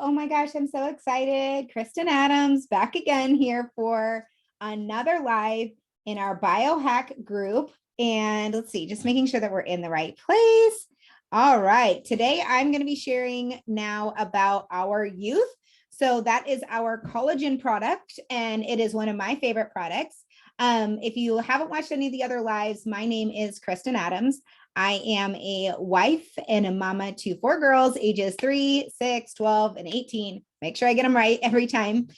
Oh my gosh, I'm so excited. Kristen Adams back again here for another live in our Biohack group. And let's see, just making sure that we're in the right place. All right, today I'm going to be sharing now about our youth. So that is our collagen product, and it is one of my favorite products. If you haven't watched any of the other lives, my name is Kristen Adams. I am a wife and a mama to 4 girls, ages 3, 6, 12, and 18. Make sure I get them right every time.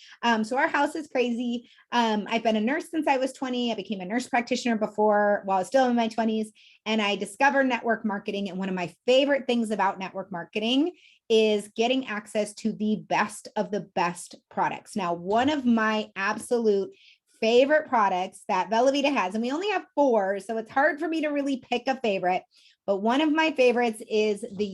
So our house is crazy. I've been a nurse since I was 20. I became a nurse practitioner before while I was still in my 20s, and I discovered network marketing. And one of my favorite things about network marketing is getting access to the best of the best products. Now, one of my absolute favorite products that Velovita has, and we only have 4, so it's hard for me to really pick a favorite, but one of my favorites is the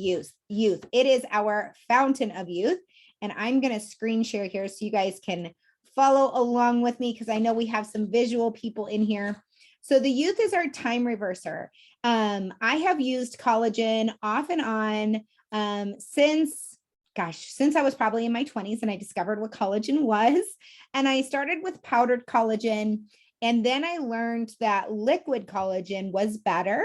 youth. It is our fountain of youth, and I'm going to screen share here so you guys can follow along with me because I know we have some visual people in here. So the youth is our time reverser. I have used collagen off and on since I was probably in my 20s, and I discovered what collagen was. And I started with powdered collagen. And then I learned that liquid collagen was better.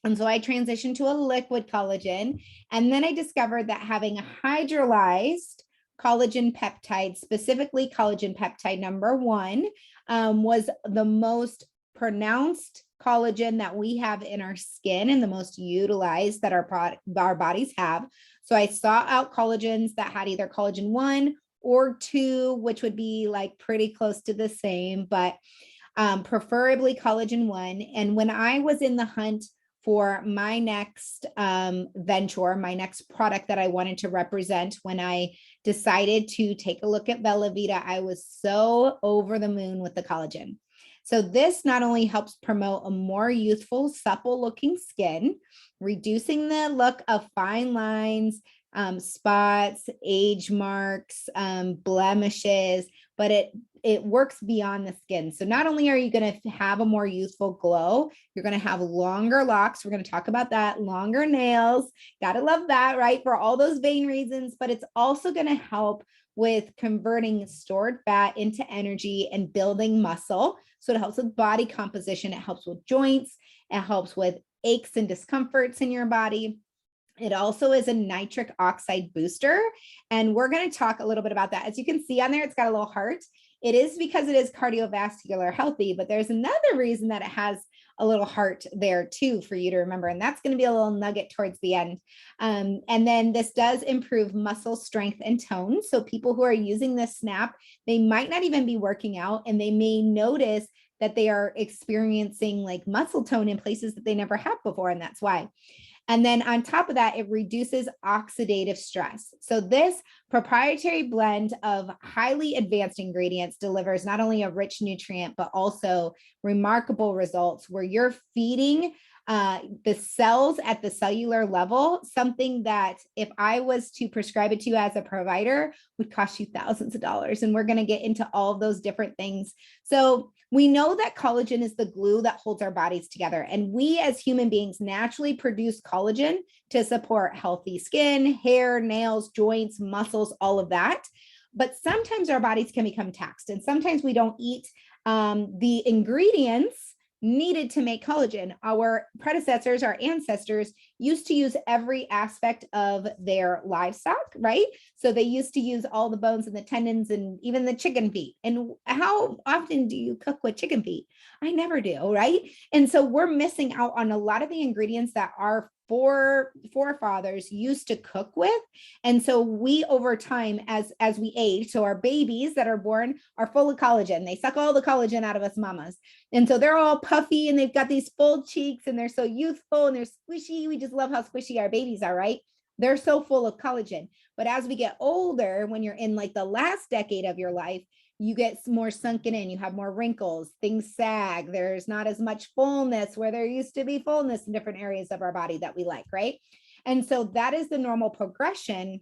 And so I transitioned to a liquid collagen. And then I discovered that having a hydrolyzed collagen peptide, specifically collagen peptide number 1, was the most pronounced collagen that we have in our skin and the most utilized that our bodies have. So I sought out collagens that had either collagen 1 or 2, which would be like pretty close to the same, but preferably collagen 1. And when I was in the hunt for my next venture, my next product that I wanted to represent, when I decided to take a look at Velovita, I was so over the moon with the collagen. So this not only helps promote a more youthful, supple looking skin, reducing the look of fine lines, spots, age marks, blemishes, but it works beyond the skin. So not only are you going to have a more youthful glow, you're going to have longer locks. We're going to talk about that, longer nails. Got to love that, right? For all those vain reasons, but it's also going to help with converting stored fat into energy and building muscle. So it helps with body composition. It helps with joints. It helps with aches and discomforts in your body. It also is a nitric oxide booster. And we're going to talk a little bit about that. As you can see on there, it's got a little heart. It is because it is cardiovascular healthy, but there's another reason that it has a little heart there too for you to remember. And that's going to be a little nugget towards the end. And then this does improve muscle strength and tone. So people who are using this snap, they might not even be working out, and they may notice that they are experiencing like muscle tone in places that they never have before. And that's why. And then on top of that, it reduces oxidative stress. So this proprietary blend of highly advanced ingredients delivers not only a rich nutrient, but also remarkable results where you're feeding the cells at the cellular level, something that if I was to prescribe it to you as a provider would cost you thousands of dollars. And we're going to get into all of those different things. So we know that collagen is the glue that holds our bodies together. And we as human beings naturally produce collagen to support healthy skin, hair, nails, joints, muscles, all of that. But sometimes our bodies can become taxed, and sometimes we don't eat the ingredients needed to make collagen. Our predecessors, our ancestors used to use every aspect of their livestock, right? So they used to use all the bones and the tendons and even the chicken feet. And how often do you cook with chicken feet? I never do, right? And so we're missing out on a lot of the ingredients that our forefathers used to cook with. And so we, over time, as we age, so our babies that are born are full of collagen. They suck all the collagen out of us mamas. And so they're all puffy and they've got these full cheeks and they're so youthful and they're squishy. We just love how squishy our babies are, right? They're so full of collagen. But as we get older, when you're in like the last decade of your life, you get more sunken in, you have more wrinkles, things sag, there's not as much fullness where there used to be fullness in different areas of our body that we like, right? And so that is the normal progression.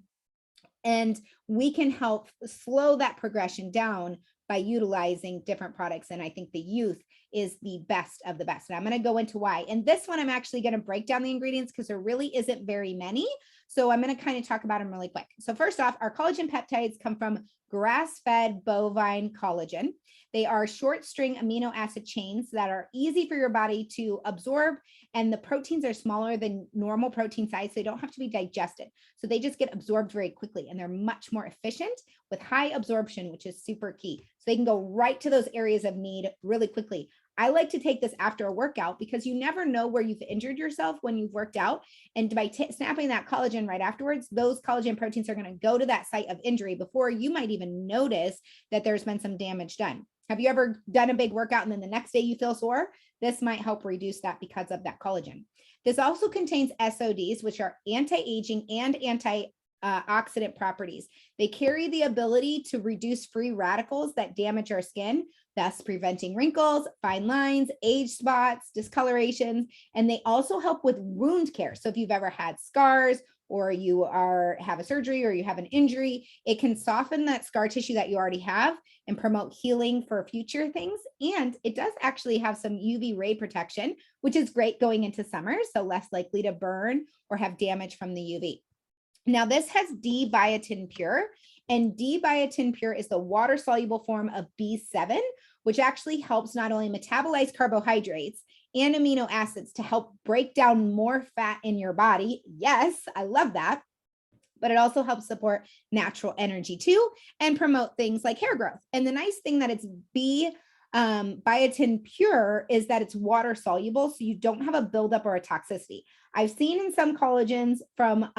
And we can help slow that progression down by utilizing different products. And I think the youth is the best of the best. And I'm going to go into why. And this one, I'm actually going to break down the ingredients because there really isn't very many. So I'm going to kind of talk about them really quick. So first off, our collagen peptides come from grass-fed bovine collagen. They are short string amino acid chains that are easy for your body to absorb, and the proteins are smaller than normal protein size, so they don't have to be digested. So they just get absorbed very quickly, and they're much more efficient with high absorption, which is super key. So they can go right to those areas of need really quickly. I like to take this after a workout because you never know where you've injured yourself when you've worked out. And by snapping that collagen right afterwards, those collagen proteins are going to go to that site of injury before you might even notice that there's been some damage done. Have you ever done a big workout and then the next day you feel sore? This might help reduce that because of that collagen. This also contains SODs, which are anti-aging and antioxidant properties. They carry the ability to reduce free radicals that damage our skin, thus preventing wrinkles, fine lines, age spots, discolorations, and they also help with wound care. So if you've ever had scars or you have a surgery or you have an injury, it can soften that scar tissue that you already have and promote healing for future things. And it does actually have some UV ray protection, which is great going into summer, so less likely to burn or have damage from the UV. Now, this has D-biotin pure, and D-biotin pure is the water-soluble form of B7, which actually helps not only metabolize carbohydrates and amino acids to help break down more fat in your body. Yes, I love that. But it also helps support natural energy too and promote things like hair growth. And the nice thing that it's biotin pure is that it's water soluble, so you don't have a buildup or a toxicity. I've seen in some collagens from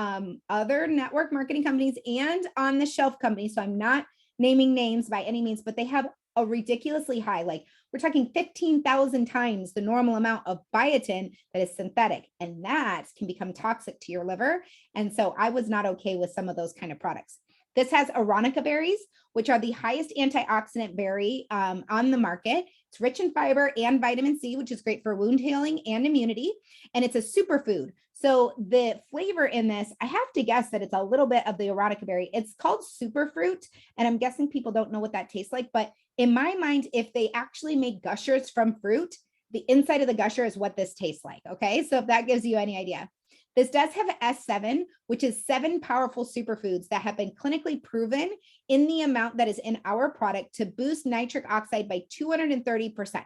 other network marketing companies and on the shelf companies, so I'm not naming names by any means, but they have a ridiculously high, like we're talking 15,000 times the normal amount of biotin that is synthetic, and that can become toxic to your liver. And so I was not okay with some of those kind of products. This has aronica berries, which are the highest antioxidant berry on the market. It's rich in fiber and vitamin C, which is great for wound healing and immunity. And it's a superfood. So the flavor in this, I have to guess that it's a little bit of the aronica berry. It's called superfruit, and I'm guessing people don't know what that tastes like. But in my mind, if they actually make gushers from fruit, the inside of the gusher is what this tastes like. Okay, so if that gives you any idea. This does have S7, which is 7 powerful superfoods that have been clinically proven in the amount that is in our product to boost nitric oxide by 230%.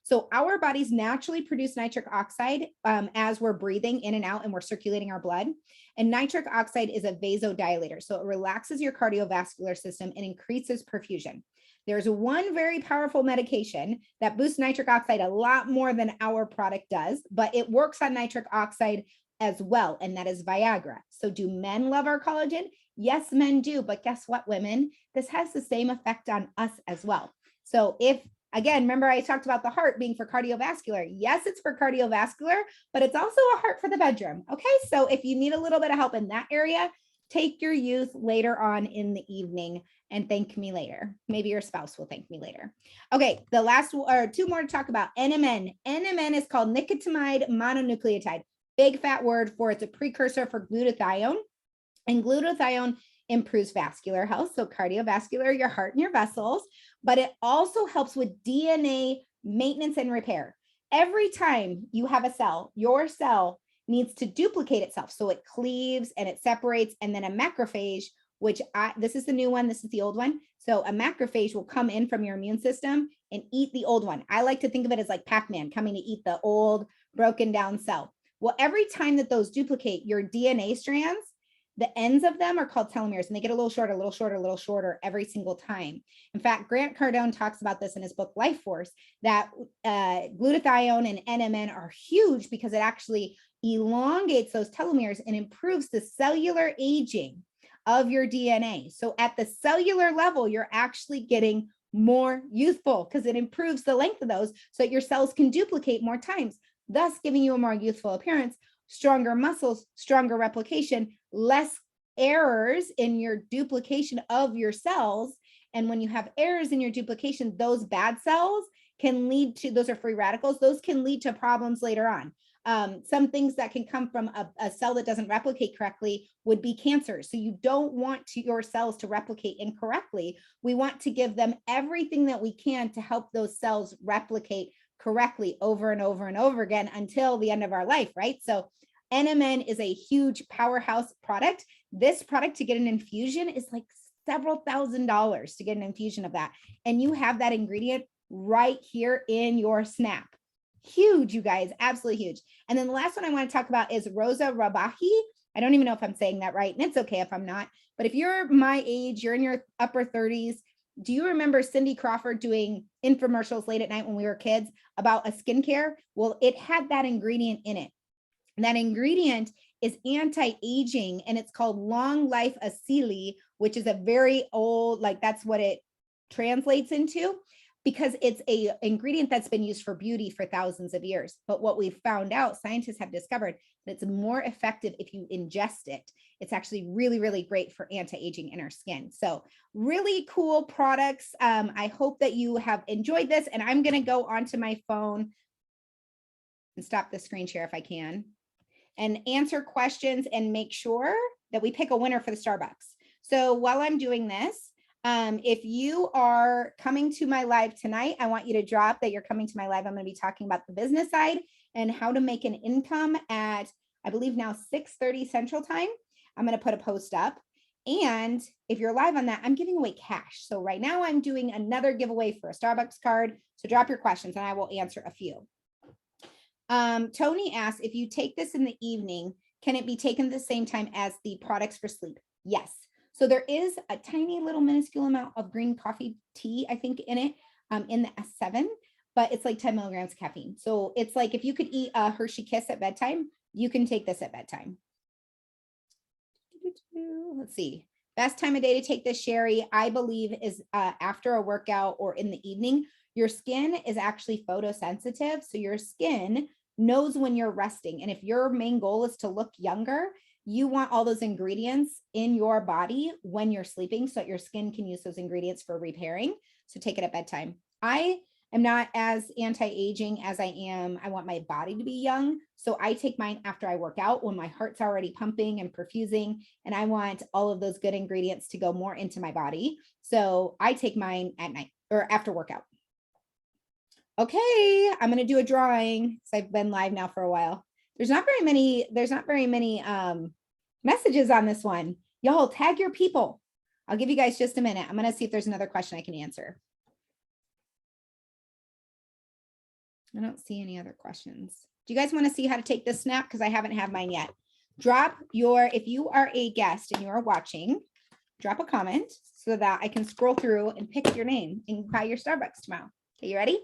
So our bodies naturally produce nitric oxide as we're breathing in and out and we're circulating our blood. And nitric oxide is a vasodilator. So it relaxes your cardiovascular system and increases perfusion. There's one very powerful medication that boosts nitric oxide a lot more than our product does, but it works on nitric oxide as well, and that is Viagra. So do men love our collagen? Yes, men do, but guess what, women? This has the same effect on us as well. So if, again, remember I talked about the heart being for cardiovascular. Yes, it's for cardiovascular, but it's also a heart for the bedroom. Okay, so if you need a little bit of help in that area, take your youth later on in the evening and thank me later. Maybe your spouse will thank me later. Okay, the last or two more to talk about. NMN. NMN is called nicotinamide mononucleotide. Big fat word for it's a precursor for glutathione, and glutathione improves vascular health, so cardiovascular, your heart and your vessels, but it also helps with DNA maintenance and repair. Every time you have a cell, your cell needs to duplicate itself, so it cleaves and it separates, and then a macrophage, which this is the new one, this is the old one. So a macrophage will come in from your immune system and eat the old one. I like to think of it as like Pac-Man coming to eat the old broken down cell. Well, every time that those duplicate your DNA strands, the ends of them are called telomeres, and they get a little shorter, a little shorter, a little shorter every single time. In fact, Grant Cardone talks about this in his book, Life Force, that glutathione and NMN are huge because it actually elongates those telomeres and improves the cellular aging of your DNA. So at the cellular level, you're actually getting more youthful because it improves the length of those so that your cells can duplicate more times, thus giving you a more youthful appearance, stronger muscles, stronger replication, less errors in your duplication of your cells. And when you have errors in your duplication, those bad cells can lead to, those are free radicals, those can lead to problems later on. Some things that can come from a cell that doesn't replicate correctly would be cancer. So you don't want your cells to replicate incorrectly. We want to give them everything that we can to help those cells replicate correctly over and over and over again until the end of our life, right? So NMN is a huge powerhouse product. This product to get an infusion is like several $1,000s to get an infusion of that. And you have that ingredient right here in your snap. Huge, you guys, absolutely huge. And then the last one I want to talk about is Rosa Rabahi. I don't even know if I'm saying that right, and it's okay if I'm not. But if you're my age, you're in your upper 30s, do you remember Cindy Crawford doing infomercials late at night when we were kids about a skincare? Well, it had that ingredient in it. And that ingredient is anti-aging, and it's called Long Life Aceli, which is a very old, like that's what it translates into, because it's a ingredient that's been used for beauty for thousands of years. But what we've found out, scientists have discovered that it's more effective if you ingest it. It's actually really, really great for anti-aging in our skin. So really cool products. I hope that you have enjoyed this, and I'm going to go onto my phone and stop the screen share if I can, and answer questions and make sure that we pick a winner for the Starbucks. So while I'm doing this, if you are coming to my live tonight, I want you to drop that you're coming to my live. I'm going to be talking about the business side and how to make an income at, I believe now 6:30 Central Time. I'm going to put a post up. And if you're live on that, I'm giving away cash. So right now I'm doing another giveaway for a Starbucks card. So drop your questions and I will answer a few. Tony asks, if you take this in the evening, can it be taken at the same time as the products for sleep? Yes. So there is a tiny little minuscule amount of green coffee tea, I think, in it, in the S7, but it's like 10 milligrams caffeine. So it's like if you could eat a Hershey Kiss at bedtime, you can take this at bedtime. Let's see. Best time of day to take this, Sherry, I believe is after a workout or in the evening. Your skin is actually photosensitive. So your skin knows when you're resting. And if your main goal is to look younger, you want all those ingredients in your body when you're sleeping so that your skin can use those ingredients for repairing. So take it at bedtime. I am not as anti-aging as I want my body to be young. So I take mine after I work out when my heart's already pumping and perfusing, and I want all of those good ingredients to go more into my body. So I take mine at night or after workout. Okay, I'm going to do a drawing. So I've been live now for a while. There's not very many messages on this one. Y'all tag your people. I'll give you guys just a minute. I'm going to see if there's another question I can answer. I don't see any other questions. Do you guys want to see how to take this snap? Because I haven't had mine yet. If you are a guest and you are watching, drop a comment so that I can scroll through and pick your name and buy your Starbucks tomorrow. Okay, you ready?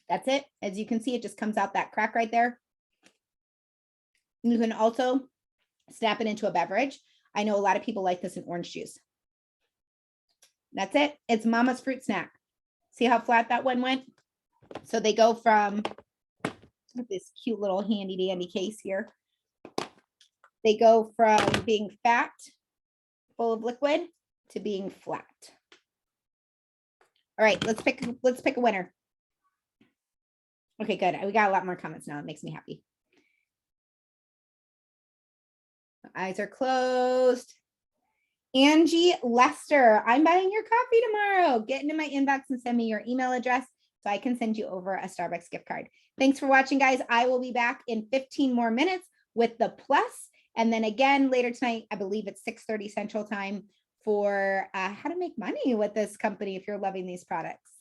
That's it. As you can see, it just comes out that crack right there. You can also snap it into a beverage. I know a lot of people like this in orange juice. That's it. It's Mama's fruit snack. See how flat that one went? So they go from this cute little handy dandy case here. They go from being fat, full of liquid, to being flat. All right, let's pick a winner. Okay, good. We got a lot more comments now. It makes me happy. Eyes are closed. Angie Lester, I'm buying your coffee tomorrow. Get into my inbox and send me your email address so I can send you over a Starbucks gift card. Thanks for watching, guys. I will be back in 15 more minutes with the plus. And then again, later tonight, I believe it's 6:30 Central Time for how to make money with this company if you're loving these products.